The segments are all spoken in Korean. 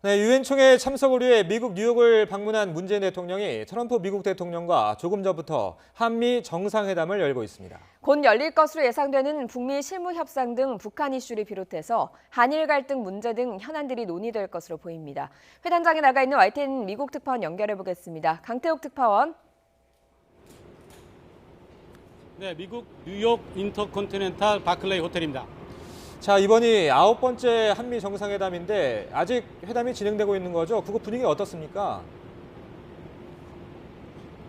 네, 유엔 총회 참석을 위해 미국 뉴욕을 방문한 문재인 대통령이 트럼프 미국 대통령과 조금 전부터 한미 정상회담을 열고 있습니다. 곧 열릴 것으로 예상되는 북미 실무 협상 등 북한 이슈를 비롯해서 한일 갈등 문제 등 현안들이 논의될 것으로 보입니다. 회담장에 나가 있는 YTN 미국 특파원 연결해 보겠습니다. 강태욱 특파원. 네, 미국 뉴욕 인터컨티넨탈 바클레이 호텔입니다. 자, 이번이 9번째 한미 정상회담인데 아직 회담이 진행되고 있는 거죠? 그거 분위기 어떻습니까?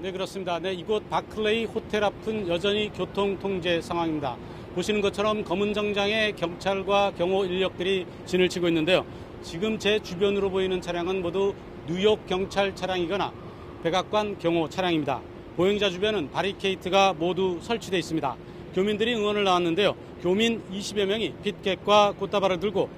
네, 그렇습니다. 네, 이곳 바클레이 호텔 앞은 여전히 교통 통제 상황입니다. 보시는 것처럼 검은 정장의 경찰과 경호 인력들이 진을 치고 있는데요. 지금 제 주변으로 보이는 차량은 모두 뉴욕 경찰 차량이거나 백악관 경호 차량입니다. 보행자 주변은 바리케이트가 모두 설치되어 있습니다. 교민들이 응원을 나왔는데요. 교민 20여 명이 핏객과 꽃다발을 들고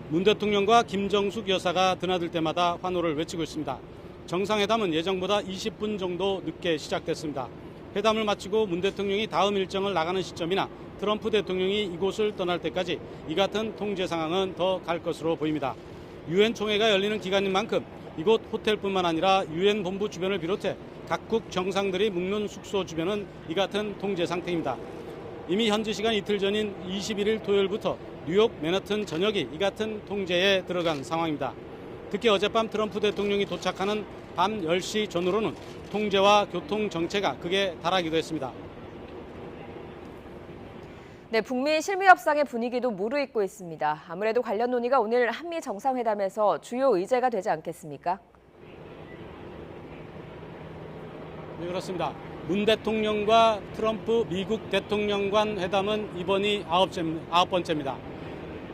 문 대통령과 김정숙 여사가 드나들 때마다 환호를 외치고 있습니다. 정상회담은 예정보다 20분 정도 늦게 시작됐습니다. 회담을 마치고 문 대통령이 다음 일정을 나가는 시점이나 트럼프 대통령이 이곳을 떠날 때까지 이 같은 통제 상황은 더 갈 것으로 보입니다. 유엔 총회가 열리는 기간인 만큼 이곳 호텔뿐만 아니라 유엔 본부 주변을 비롯해 각국 정상들이 묵는 숙소 주변은 이 같은 통제 상태입니다. 이미 현지 시간 이틀 전인 21일 토요일부터 뉴욕 맨하튼 전역이 이 같은 통제에 들어간 상황입니다. 특히 어젯밤 트럼프 대통령이 도착하는 밤 10시 전후로는 통제와 교통 정체가 극에 달하기도 했습니다. 네, 북미 실무 협상의 분위기도 무르익고 있습니다. 아무래도 관련 논의가 오늘 한미 정상회담에서 주요 의제가 되지 않겠습니까? 네, 그렇습니다. 문 대통령과 트럼프 미국 대통령 간 회담은 이번이 9번째입니다.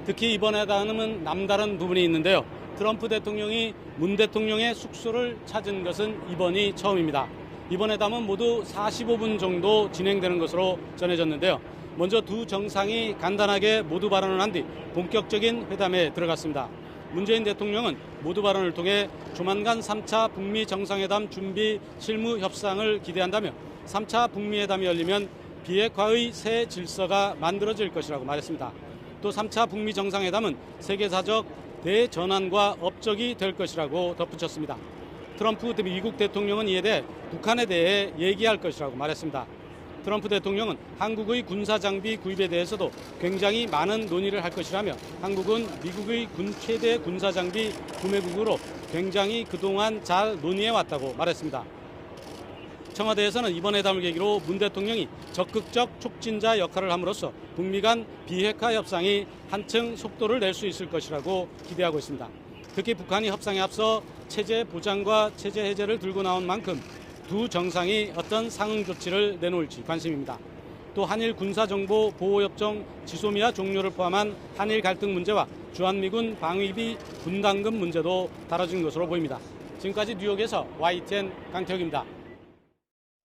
특히 이번 회담은 남다른 부분이 있는데요. 트럼프 대통령이 문 대통령의 숙소를 찾은 것은 이번이 처음입니다. 이번 회담은 모두 45분 정도 진행되는 것으로 전해졌는데요. 먼저 두 정상이 간단하게 모두 발언을 한 뒤 본격적인 회담에 들어갔습니다. 문재인 대통령은 모두 발언을 통해 조만간 3차 북미 정상회담 준비 실무 협상을 기대한다며 3차 북미 회담이 열리면 비핵화의 새 질서가 만들어질 것이라고 말했습니다. 또 3차 북미 정상회담은 세계사적 대전환과 업적이 될 것이라고 덧붙였습니다. 트럼프 미국 대통령은 이에 대해 북한에 대해 얘기할 것이라고 말했습니다. 트럼프 대통령은 한국의 군사장비 구입에 대해서도 굉장히 많은 논의를 할 것이라며 한국은 미국의 최대 군사장비 구매국으로 굉장히 그동안 잘 논의해왔다고 말했습니다. 청와대에서는 이번 회담을 계기로 문 대통령이 적극적 촉진자 역할을 함으로써 북미 간 비핵화 협상이 한층 속도를 낼 수 있을 것이라고 기대하고 있습니다. 특히 북한이 협상에 앞서 체제 보장과 체제 해제를 들고 나온 만큼 두 정상이 어떤 상응 조치를 내놓을지 관심입니다. 또 한일 군사정보 보호협정 지소미아 종료를 포함한 한일 갈등 문제와 주한미군 방위비 분담금 문제도 다뤄진 것으로 보입니다. 지금까지 뉴욕에서 YTN 강태욱입니다.